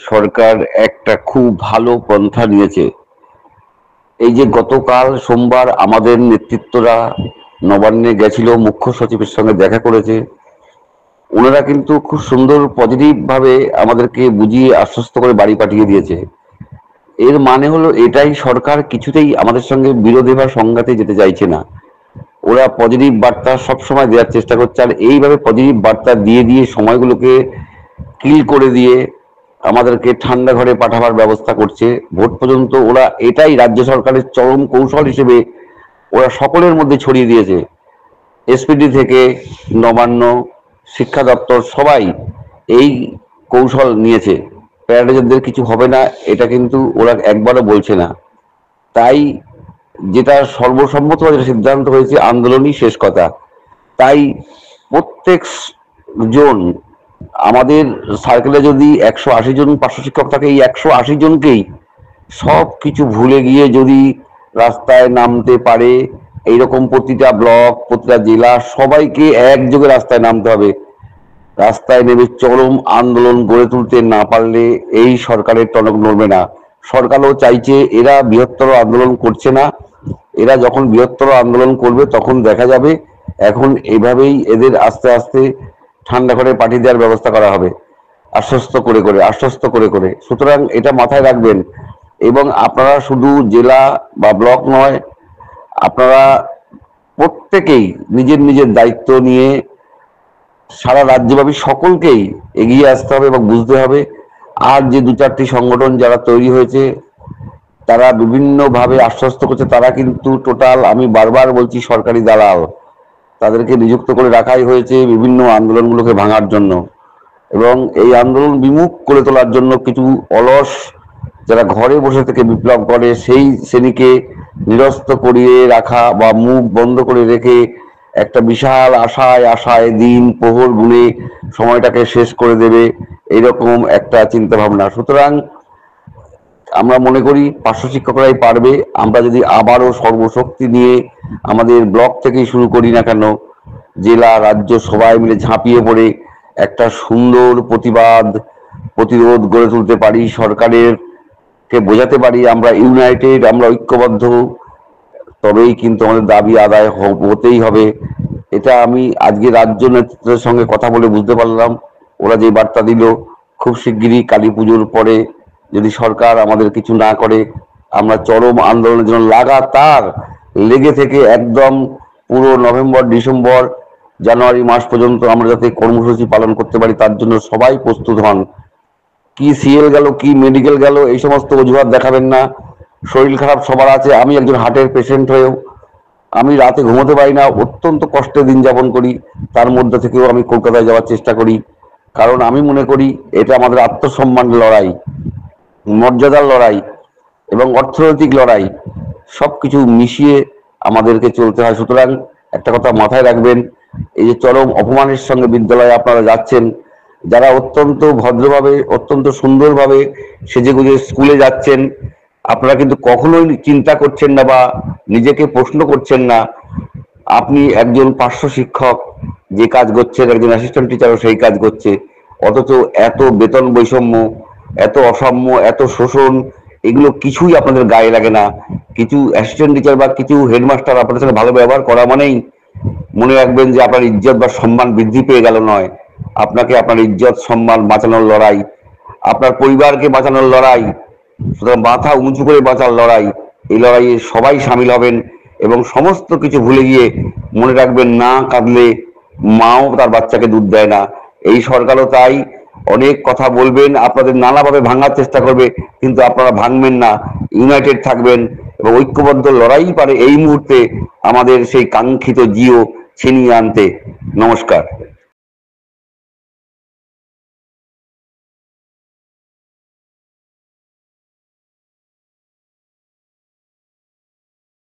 সরকার একটা খুব ভালো পন্থা নিয়েছে। এই যে গতকাল সোমবার আমাদের নেতৃত্বরা নবান্নে গেছিল, মুখ্য সচিবের সঙ্গে দেখা করেছে। ওনারা কিন্তু খুব সুন্দর পজিটিভ ভাবে আমাদেরকে বুঝিয়ে আশ্বস্ত করে বাড়ি পাঠিয়ে দিয়েছে। এর মানে হলো এটাই, সরকার কিছুতেই আমাদের সঙ্গে বিরোধী বা সংঘাতে যেতে চাইছে না। ওরা পজিটিভ বার্তা সবসময় দেওয়ার চেষ্টা করছে, আর এইভাবে পজিটিভ বার্তা দিয়ে দিয়ে সময়গুলোকে কিল করে দিয়ে আমাদেরকে ঠান্ডা ঘরে পাঠাবার ব্যবস্থা করছে। ভোট পর্যন্ত ওরা এটাই রাজ্য সরকারের চরম কৌশল হিসেবে ওরা সকলের মধ্যে ছড়িয়ে দিয়েছে। এসপিডি থেকে নবান্ন, শিক্ষা দপ্তর সবাই এই কৌশল নিয়েছে। প্যারাডিজারদের কিছু হবে না, এটা কিন্তু ওরা একবারও বলছে না। তাই যেটা সর্বসম্মতভাবে যেটা সিদ্ধান্ত হয়েছে, আন্দোলনই শেষ কথা। তাই প্রত্যেক জন, আমাদের সার্কেলে যদি 180 জন পার্শ্ব শিক্ষক থাকে, এই 180 জনকেই সব কিছু ভুলে গিয়ে যদি রাস্তায় নামতে পারে, এইরকম প্রতিটা ব্লক, প্রতিটা জেলা সবাইকে একযোগে রাস্তায় নামতে হবে। রাস্তায় নেমে চরম আন্দোলন গড়ে তুলতে না পারলে এই সরকারের টনক নড়বে না। সরকারও চাইছে, এরা বৃহত্তর আন্দোলন করছে না, এরা যখন বৃহত্তর আন্দোলন করবে তখন দেখা যাবে। এখন এভাবেই এদের আস্তে আস্তে ঠান্ডা করে পাঠিয়ে দেওয়ার ব্যবস্থা করা হবে, আশ্বস্ত করে করে। সুতরাং এটা মাথায় রাখবেন। এবং আপনারা শুধু জেলা বা ব্লক নয়, আপনারা প্রত্যেকেই নিজের নিজের দায়িত্ব নিয়ে সারা রাজ্যব্যাপী সকলকেই এগিয়ে আসতে হবে এবং বুঝতে হবে। আর যে দু চারটি সংগঠন যারা তৈরি হয়েছে, তারা বিভিন্নভাবে আশ্বস্ত করছে, তারা কিন্তু টোটাল, আমি বারবার বলছি, সরকারি দালাল। তাদেরকে নিযুক্ত করে রাখাই হয়েছে বিভিন্ন আন্দোলনগুলোকে ভাঙার জন্য এবং এই আন্দোলন বিমুখ করে তোলার জন্য কিছু অলস যারা ঘরে বসে থেকে বিপ্লব করে, সেই শ্রেণীকে নিরস্ত করিয়ে রাখা বা মুখ বন্ধ করে রেখে একটা বিশাল আশায় আশায় দিন প্রহর গুনে সময়টাকে শেষ করে দেবে, এইরকম একটা চিন্তা ভাবনা। সুতরাং আমরা মনে করি পার্শ্ব শিক্ষকরাই পারবে। আমরা যদি আবারও সর্বশক্তি নিয়ে আমাদের ব্লক থেকেই শুরু করি না কেন, জেলা রাজ্য সবাই মিলে ঝাঁপিয়ে পড়ে একটা সুন্দর প্রতিরোধ গড়ে তুলতে পারি, সরকারের কে বোঝাতে পারি আমরা ইউনাইটেড, আমরা ঐক্যবদ্ধ, তবেই কিন্তু আমাদের দাবি আদায় হতেই হবে। এটা আমি আজকে রাজ্য নেতৃত্বের সঙ্গে কথা বলে বুঝতে পারলাম। ওরা যে বার্তা দিল, খুব শিগগিরই কালী পুজোর পরে যদি সরকার আমাদের কিছু না করে, আমরা চরম আন্দোলনের জন্য লাগাতার লেগে থেকে একদম পুরো নভেম্বর, ডিসেম্বর, জানুয়ারি মাস পর্যন্ত আমরা যাতে কর্মসূচি পালন করতে পারি, তার জন্য সবাই প্রস্তুত হন। কি সিএল গেল, কি মেডিকেল গেল, এই সমস্ত অজুহাত দেখাবেন না। শরীর খারাপ সবার আছে, আমি একজন হার্টের পেশেন্ট হয়েও আমি রাতে ঘুমোতে পারি না, অত্যন্ত কষ্টে দিন যাপন করি। তার মধ্যে থেকেও আমি কলকাতায় যাওয়ার চেষ্টা করি, কারণ আমি মনে করি এটা আমাদের আত্মসম্মানের লড়াই, মর্যাদার লড়াই এবং অর্থনৈতিক লড়াই, সবকিছু মিশিয়ে আমাদেরকে চলতে হয়। সুতরাং একটা কথা মাথায় রাখবেন, এই যে চরম অপমানের সঙ্গে বিদ্যালয়ে আপনারা যাচ্ছেন, যারা অত্যন্ত ভদ্রভাবে, অত্যন্ত সুন্দরভাবে সেজেগুজে স্কুলে যাচ্ছেন, আপনারা কিন্তু কখনোই চিন্তা করছেন না বা নিজেকে প্রশ্ন করছেন না আপনি একজন পার্শ্ব শিক্ষক যে কাজ করছেন, একজন অ্যাসিস্ট্যান্ট টিচারও সেই কাজ করছে। অথচ এত বেতন বৈষম্য, এত অসাম্য, এত শোষণ, এগুলো কিছুই আপনাদের গায়ে লাগে না। কিছু অ্যাসিস্ট্যান্ট টিচার বা কিছু হেডমাস্টার আপনাদের সাথে ভালো ব্যবহার করা মানেই মনে রাখবেন যে আপনার ইজ্জত বা সম্মান বৃদ্ধি পেয়ে গেল নয়, আপনাকে আপনার ইজ্জত সম্মান বাঁচানোর লড়াই, আপনার পরিবারকে বাঁচানোর লড়াই, সুতরাং মাথা উঁচু করে বাঁচার লড়াই। এই লড়াইয়ে সবাই সামিল হবেন এবং সমস্ত কিছু ভুলে গিয়ে মনে রাখবেন, না কাঁদলে মাও তার বাচ্চাকে দুধ দেয় না। এই সরকারও তাই, অনেক কথা বলবেন, আপনাদের নানাভাবে ভাঙার চেষ্টা করবে, কিন্তু আপনারা ভাঙবেন না, ইউনাইটেড থাকবেন এবং ঐক্যবদ্ধ লড়াই পারে এই মুহূর্তে আমাদের সেই কাঙ্ক্ষিত জিও ছিনিয়ে আনতে। নমস্কার।